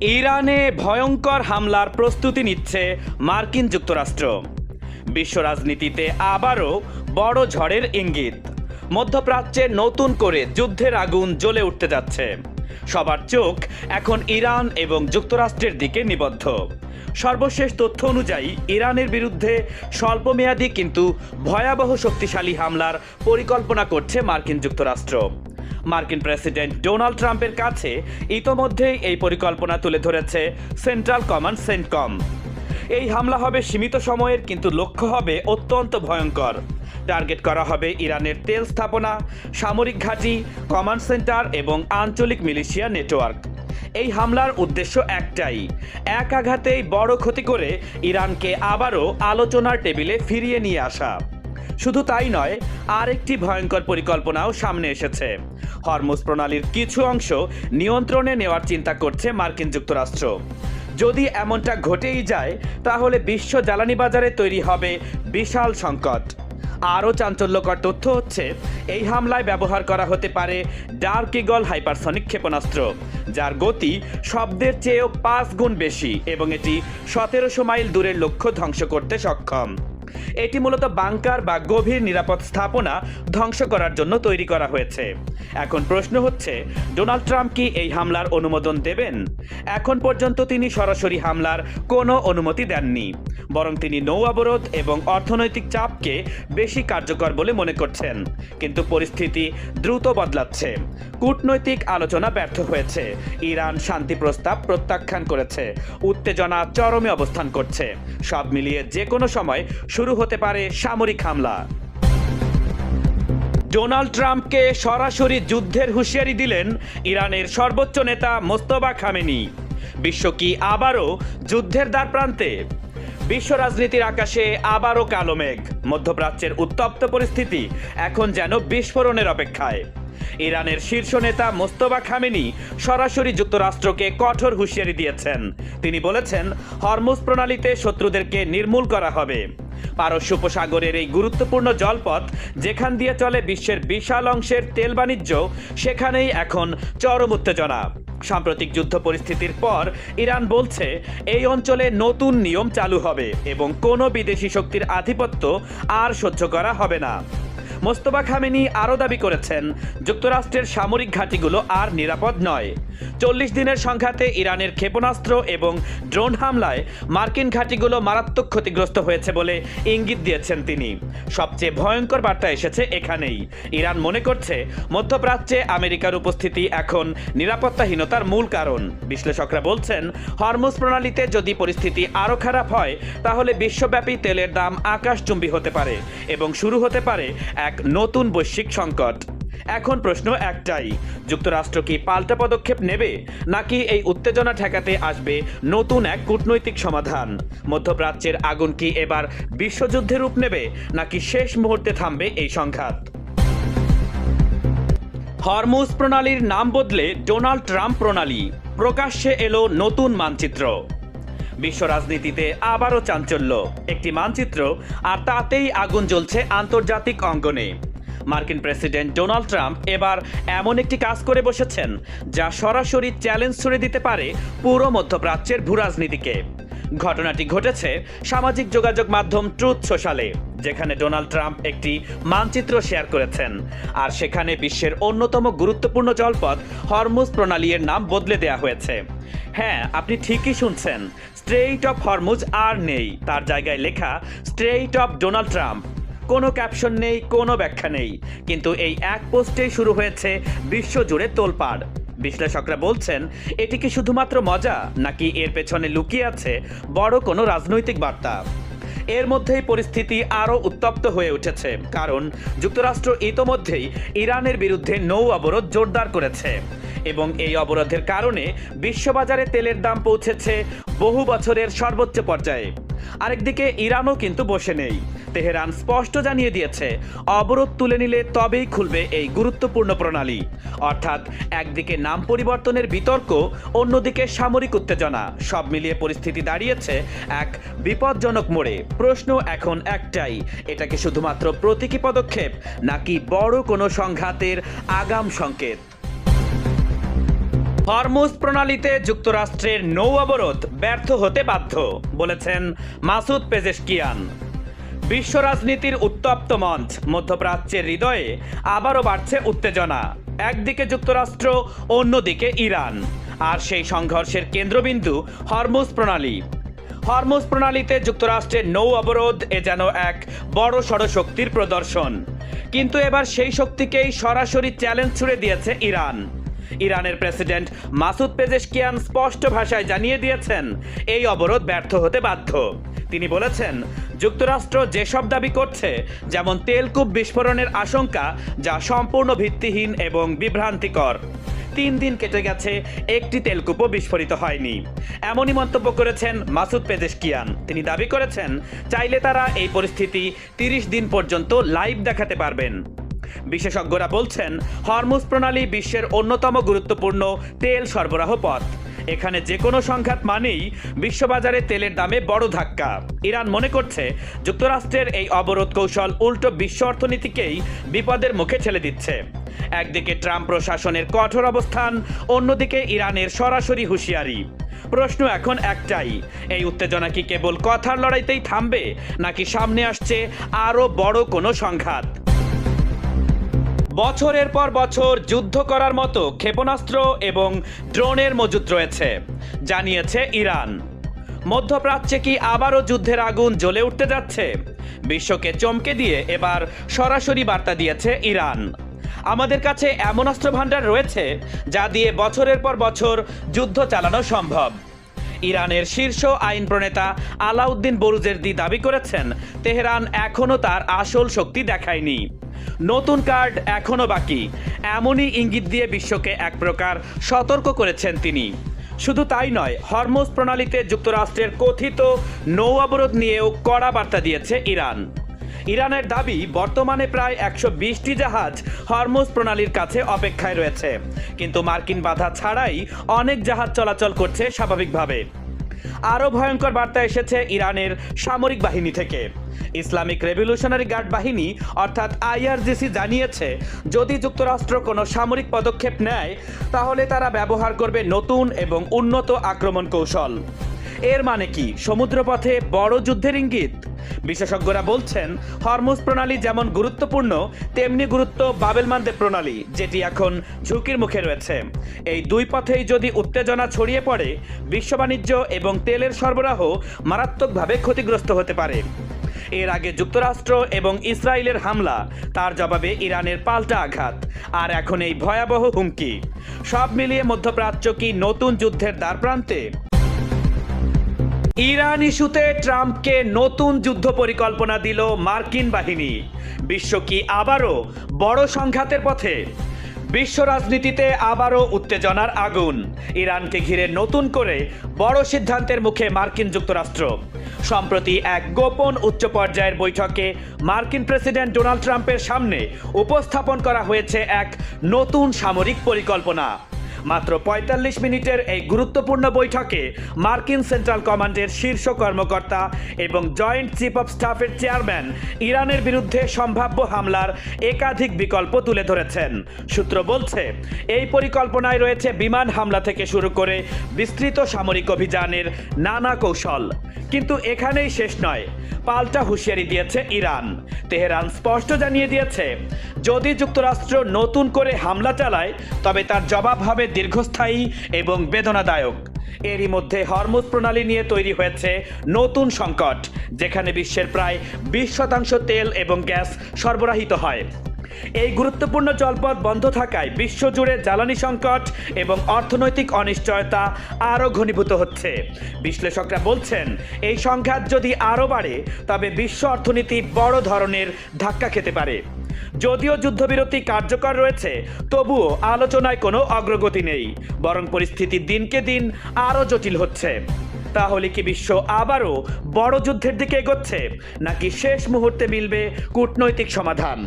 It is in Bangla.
ইরানে ভয়ঙ্কর হামলার প্রস্তুতি নিচ্ছে মার্কিন যুক্তরাষ্ট্র। বিশ্ব রাজনীতিতে আবারও বড় ঝড়ের ইঙ্গিত। মধ্যপ্রাচ্যে নতুন করে যুদ্ধের আগুন জ্বলে উঠতে যাচ্ছে। সবার চোখ এখন ইরান এবং যুক্তরাষ্ট্রের দিকে নিবদ্ধ। সর্বশেষ তথ্য অনুযায়ী ইরানের বিরুদ্ধে স্বল্পমেয়াদী কিন্তু ভয়াবহ শক্তিশালী হামলার পরিকল্পনা করছে মার্কিন যুক্তরাষ্ট্র। মার্কিন প্রেসিডেন্ট ডোনাল্ড ট্রাম্পের কাছে ইতোমধ্যেই এই পরিকল্পনা তুলে ধরেছে সেন্ট্রাল কমান্ড সেন্টকম। এই হামলা হবে সীমিত সময়ের, কিন্তু লক্ষ্য হবে অত্যন্ত ভয়ঙ্কর। টার্গেট করা হবে ইরানের তেল স্থাপনা, সামরিক ঘাঁটি, কমান্ড সেন্টার এবং আঞ্চলিক মিলিশিয়া নেটওয়ার্ক। এই হামলার উদ্দেশ্য একটাই, এক আঘাতেই বড় ক্ষতি করে ইরানকে আবারও আলোচনার টেবিলে ফিরিয়ে নিয়ে আসা। শুধু তাই নয়, আরেকটি ভয়ঙ্কর পরিকল্পনাও সামনে এসেছে। হরমুজ প্রণালীর কিছু অংশ নিয়ন্ত্রণে নেওয়ার চিন্তা করছে মার্কিন যুক্তরাষ্ট্র। যদি এমনটা ঘটেই যায়, তাহলে বিশ্ব জ্বালানি বাজারে তৈরি হবে বিশাল সংকট। আরও চাঞ্চল্যকর তথ্য হচ্ছে, এই হামলায় ব্যবহার করা হতে পারে ডার্ক ঈগল হাইপারসনিক ক্ষেপণাস্ত্র, যার গতি শব্দের চেয়েও 5 গুণ বেশি এবং এটি 1700 মাইল দূরের লক্ষ্য ধ্বংস করতে সক্ষম। এটি মূলত বাংকার বা গভীর নিরাপদ স্থাপনা ধ্বংস করার জন্য তৈরি করা হয়েছে। এখন প্রশ্ন হচ্ছে, ডোনাল্ড ট্রাম্প কি এই হামলার অনুমোদন দেবেন? এখন পর্যন্ত তিনি সরাসরি হামলার কোনো অনুমতি দেননি, বরং তিনি নৌ অবরোধ এবং অর্থনৈতিক চাপকে বেশি কার্যকর বলে মনে করছেন। কিন্তু পরিস্থিতি দ্রুত বদলাচ্ছে। কূটনৈতিক আলোচনা ব্যর্থ হয়েছে, ইরান শান্তি প্রস্তাব প্রত্যাখ্যান করেছে, উত্তেজনা চরমে অবস্থান করছে। সব মিলিয়ে যে কোনো সময় শুরু হতে পারে সামরিক হামলা। ডোনাল্ড ট্রাম্পকে সরাসরি যুদ্ধের হুঁশিয়ারি দিলেন ইরানের সর্বোচ্চ নেতা মোস্তফা খামেনি। বিশ্ব কি আবারও যুদ্ধের দ্বারপ্রান্তে? বিশ্ব রাজনীতির আকাশে আবারও কালো মেঘ। মধ্যপ্রাচ্যের উত্তপ্ত পরিস্থিতি এখন যেন বিস্ফোরণের অপেক্ষায়। ইরানের শীর্ষ নেতা মোস্তফা খামেনি সরাসরি যুক্তরাষ্ট্রকে কঠোর হুঁশিয়ারি দিয়েছেন। তিনি বলেছেন, হরমুজ প্রণালীতে শত্রুদেরকে নির্মূল করা হবে। পারস্য উপসাগরের এই গুরুত্বপূর্ণ জলপথ, যেখান দিয়ে চলে বিশ্বের বিশাল অংশের তেল বাণিজ্য, সেখানেই এখন চরম উত্তেজনা। সাম্প্রতিক যুদ্ধ পরিস্থিতির পর ইরান বলছে, এই অঞ্চলে নতুন নিয়ম চালু হবে এবং কোনো বিদেশি শক্তির আধিপত্য আর সহ্য করা হবে না। মোস্তফা খামেনি আরও দাবি করেছেন, যুক্তরাষ্ট্রের সামরিক ঘাঁটিগুলো আর নিরাপদ নয়। 40 দিনের সংঘাতে ইরানের ক্ষেপণাস্ত্র এবং ড্রোন হামলায় মার্কিন ঘাঁটিগুলো মারাত্মক ক্ষতিগ্রস্ত হয়েছে বলে ইঙ্গিত দিয়েছেন তিনি। সবচেয়ে ভয়ঙ্কর বার্তা এসেছে এখানেই। ইরান মনে করছে, মধ্যপ্রাচ্যে আমেরিকার উপস্থিতি এখন নিরাপত্তাহীনতার মূল কারণ। বিশ্লেষকরা বলছেন, হরমুজ প্রণালীতে যদি পরিস্থিতি আরও খারাপ হয়, তাহলে বিশ্বব্যাপী তেলের দাম আকাশচুম্বী হতে পারে এবং শুরু হতে পারে এক নতুন বৈশ্বিক সংকট। এখন প্রশ্ন একটাই, যুক্তরাষ্ট্র কি পাল্টা পদক্ষেপ নেবে, নাকি এই উত্তেজনা ঠেকাতে আসবে নতুন এক কূটনৈতিক সমাধান? মধ্যপ্রাচ্যের আগুন কি এবার বিশ্বযুদ্ধে রূপ নেবে, নাকি শেষ মুহূর্তে থামবে এই সংঘাত? হরমুজ প্রণালীর নাম বদলে ডোনাল্ড ট্রাম্প প্রণালী, প্রকাশ্যে এলো নতুন মানচিত্র। বিশ্ব রাজনীতিতে আবারও চাঞ্চল্য। একটি মানচিত্র, আর তাতেই আগুন জ্বলছে আন্তর্জাতিক অঙ্গনে। মার্কিন প্রেসিডেন্ট ডোনাল্ড ট্রাম্প এবার এমন একটি কাজ করে বসেছেন, যা সরাসরি চ্যালেঞ্জ ছুড়ে দিতে পারে পুরো মধ্যপ্রাচ্যের ভূরাজনীতিকে। ঘটনাটি ঘটেছে সামাজিক যোগাযোগ মাধ্যম ট্রুথ সোশ্যালে, যেখানে ডোনাল্ড ট্রাম্প একটি মানচিত্র শেয়ার করেছেন, আর সেখানে বিশ্বের অন্যতম গুরুত্বপূর্ণ জলপথ হরমুজ প্রণালীর নাম বদলে দেওয়া হয়েছে। হ্যাঁ, আপনি ঠিকই শুনছেন, স্ট্রেইট অফ হরমুজ আর নেই, তার জায়গায় লেখা স্ট্রেইট অফ ডোনাল্ড ট্রাম্প। কোনো ক্যাপশন নেই, কোনো ব্যাখ্যা নেই, কিন্তু এই এক পোস্টেই শুরু হয়েছে বিশ্বজুড়ে তোলপাড়। বিশ্লেষকরা বলছেন, এটি কি শুধুমাত্র মজা, নাকি এর পেছনে লুকিয়ে আছে বড় কোনো রাজনৈতিক বার্তা? এর মধ্যেই পরিস্থিতি আরও উত্তপ্ত হয়ে উঠেছে, কারণ যুক্তরাষ্ট্র ইতোমধ্যেই ইরানের বিরুদ্ধে নৌ অবরোধ জোরদার করেছে এবং এই অবরোধের কারণে বিশ্ববাজারে তেলের দাম পৌঁছেছে বহু বছরের সর্বোচ্চ পর্যায়ে। আরেকদিকে ইরানও কিন্তু বসে নেই। তেহরান স্পষ্ট জানিয়ে দিয়েছে, অবরোধ তুলে নিলে তবেই খুলবে এই গুরুত্বপূর্ণ প্রণালী। অর্থাৎ একদিকে নাম পরিবর্তনের বিতর্ক, অন্যদিকে সামরিক উত্তেজনা। সব মিলিয়ে পরিস্থিতি দাঁড়িয়েছে এক বিপজ্জনক মোড়ে। প্রশ্ন এখন একটাই, এটা কি শুধুমাত্র প্রতীকী পদক্ষেপ, নাকি বড় কোনো সংঘাতের আগাম সংকেত? হরমুজ প্রণালীতে যুক্তরাষ্ট্রের নৌ অবরোধ ব্যর্থ হতে বাধ্য বলেছেন মাসুদ পেজেশকিয়ান। বিশ্ব রাজনীতির উত্তপ্ত মঞ্চ, মধ্যপ্রাচ্যের হৃদয়ে আবারও বাড়ছে উত্তেজনা। একদিকে যুক্তরাষ্ট্র, অন্যদিকে ইরান, আর সেই সংঘর্ষের কেন্দ্রবিন্দু হরমুজ প্রণালী। হরমুজ প্রণালীতে যুক্তরাষ্ট্রের নৌ অবরোধ যেন এক বড় সড় শক্তির প্রদর্শন, কিন্তু এবার সেই শক্তিকেই সরাসরি চ্যালেঞ্জ ছুড়ে দিয়েছে ইরান। ইরানের প্রেসিডেন্ট মাসুদ পেজেশকিয়ান স্পষ্ট ভাষায় জানিয়ে দিয়েছেন এই অবরোধ ব্যর্থ হতে বাধ্য। তিনি বলেছেন, যুক্তরাষ্ট্র যেসব দাবি করছে, যেমন তেলকূপ বিস্ফোরণের আশঙ্কা, যা সম্পূর্ণ ভিত্তিহীন এবং বিভ্রান্তিকর। 3 দিন কেটে গেছে, একটি তেলকূপও বিস্ফোরিত হয়নি, এমনই মন্তব্য করেছেন মাসুদ পেজেশকিয়ান। তিনি দাবি করেছেন, চাইলে তারা এই পরিস্থিতি 30 দিন পর্যন্ত লাইভ দেখাতে পারবেন। বিশেষজ্ঞরা বলছেন, হরমুজ প্রণালী বিশ্বের অন্যতম গুরুত্বপূর্ণ তেল সরবরাহ পথ। এখানে যে কোনো সংঘাত মানেই বিশ্ববাজারে তেলের দামে বড় ধাক্কা। ইরান মনে করছে, যুক্তরাষ্ট্রের এই অবরোধ কৌশল উল্টো বিশ্ব অর্থনীতিকেই বিপদের মুখে ঠেলে দিচ্ছে। একদিকে ট্রাম্প প্রশাসনের কঠোর অবস্থান, অন্যদিকে ইরানের সরাসরি হুঁশিয়ারি। প্রশ্ন এখন একটাই, এই উত্তেজনা কি কেবল কথার লড়াইতেই থামবে, নাকি সামনে আসছে আরও বড় কোনো সংঘাত? বছরের পর বছর যুদ্ধ করার মতো ক্ষেপণাস্ত্র এবং ড্রোনের মজুত রয়েছে, জানিয়েছে ইরান। মধ্যপ্রাচ্যে কি আবারও যুদ্ধের আগুন জ্বলে উঠতে যাচ্ছে? বিশ্বকে চমকে দিয়ে এবার সরাসরি বার্তা দিয়েছে ইরান। আমাদের কাছে এমন অস্ত্রভাণ্ডার রয়েছে যা দিয়ে বছরের পর বছর যুদ্ধ চালানো সম্ভব। ইরানের শীর্ষ আইন প্রণেতা আলাউদ্দিন বুরুজের্দি দাবি করেছেন, তেহরান এখনও তার আসল শক্তি দেখায়নি, নতুন কার্ড এখনও বাকি। এমনই ইঙ্গিত দিয়ে বিশ্বকে এক প্রকার সতর্ক করেছেন তিনি। শুধু তাই নয়, হরমুজ প্রণালীতে যুক্তরাষ্ট্রের কথিত নৌ অবরোধ নিয়েও কড়া বার্তা দিয়েছে ইরান। ইরানের দাবি, বর্তমানে প্রায় 120টি জাহাজ হরমুজ প্রণালীর কাছে অপেক্ষায় রয়েছে, কিন্তু মার্কিন বাধা ছাড়াই অনেক জাহাজ চলাচল করছে স্বাভাবিকভাবে। আরও ভয়ঙ্কর বার্তা এসেছে ইরানের সামরিক বাহিনী থেকে। ইসলামিক রেভলিউশনারি গার্ড বাহিনী অর্থাৎ IRGC জানিয়েছে, যদি যুক্তরাষ্ট্র কোনো সামরিক পদক্ষেপ নেয়, তাহলে তারা ব্যবহার করবে নতুন এবং উন্নত আক্রমণ কৌশল। এর মানে কি সমুদ্রপথে বড় যুদ্ধের ইঙ্গিত? বিশেষজ্ঞরা বলছেন, হরমুজ প্রণালী যেমন গুরুত্বপূর্ণ, তেমনি গুরুত্ব বাবেল মানদেব প্রণালী, যেটি এখন ঝুঁকির মুখে রয়েছে। এই দুই পথেই যদি উত্তেজনা ছড়িয়ে পড়ে, বিশ্ব বাণিজ্য এবং তেলের সরবরাহ মারাত্মকভাবে ক্ষতিগ্রস্ত হতে পারে। এর আগে যুক্তরাষ্ট্র এবং ইসরায়েলের হামলা, তার জবাবে ইরানের পাল্টা আঘাত, আর এখন এই ভয়াবহ হুমকি। সব মিলিয়ে মধ্যপ্রাচ্য কি নতুন যুদ্ধের দ্বারপ্রান্তে? ইরান ইস্যুতে ট্রাম্পকে নতুন যুদ্ধ পরিকল্পনা দিল মার্কিন বাহিনী। বিশ্ব কি আবারও বড় সংঘাতের পথে? বিশ্ব রাজনীতিতে আবারও উত্তেজনার আগুন। ইরানকে ঘিরে নতুন করে বড় সিদ্ধান্তের মুখে মার্কিন যুক্তরাষ্ট্র। সম্প্রতি এক গোপন উচ্চ পর্যায়ের বৈঠকে মার্কিন প্রেসিডেন্ট ডোনাল্ড ট্রাম্পের সামনে উপস্থাপন করা হয়েছে এক নতুন সামরিক পরিকল্পনা। মাত্র 45 মিনিটের এই গুরুত্বপূর্ণ বৈঠকে মার্কিন সেন্ট্রাল কমান্ডের শীর্ষ কর্মকর্তা এবং জয়েন্ট চিফ অফ স্টাফের চেয়ারম্যান ইরানের বিরুদ্ধে সম্ভাব্য হামলার একাধিক বিকল্প তুলে ধরেছেন। সূত্র বলছে, এই পরিকল্পনায় রয়েছে বিমান হামলা থেকে শুরু করে বিস্তৃত সামরিক অভিযানের নানা কৌশল। কিন্তু এখানেই শেষ নয়, পাল্টা হুঁশিয়ারি দিয়েছে ইরান। তেহরান স্পষ্ট জানিয়ে দিয়েছে, যদি যুক্তরাষ্ট্র নতুন করে হামলা চালায়, তবে তার জবাব হবে দীর্ঘস্থায়ী এবং বেদনাদায়ক। এরই মধ্যে হরমুজ প্রণালী নিয়ে তৈরি হয়েছে নতুন সংকট, যেখানে বিশ্বের প্রায় 20% তেল এবং গ্যাস সরবরাহিত হয়। এই গুরুত্বপূর্ণ জলপথ বন্ধ থাকায় বিশ্বজুড়ে জ্বালানি সংকট এবং অর্থনৈতিক অনিশ্চয়তা আরও ঘনীভূত হচ্ছে। বিশ্লেষকরা বলছেন, এই সংঘাত যদি আরও বাড়ে, তবে বিশ্ব অর্থনীতি বড় ধরনের ধাক্কা খেতে পারে। যদিও যুদ্ধবিরতি কার্যকর রয়েছে, তবুও আলোচনায় কোনো অগ্রগতি নেই, বরং পরিস্থিতি দিনকে দিন আরও জটিল হচ্ছে। তাহলে কি বিশ্ব আবারও বড় যুদ্ধের দিকে এগোচ্ছে, নাকি শেষ মুহূর্তে মিলবে কূটনৈতিক সমাধান?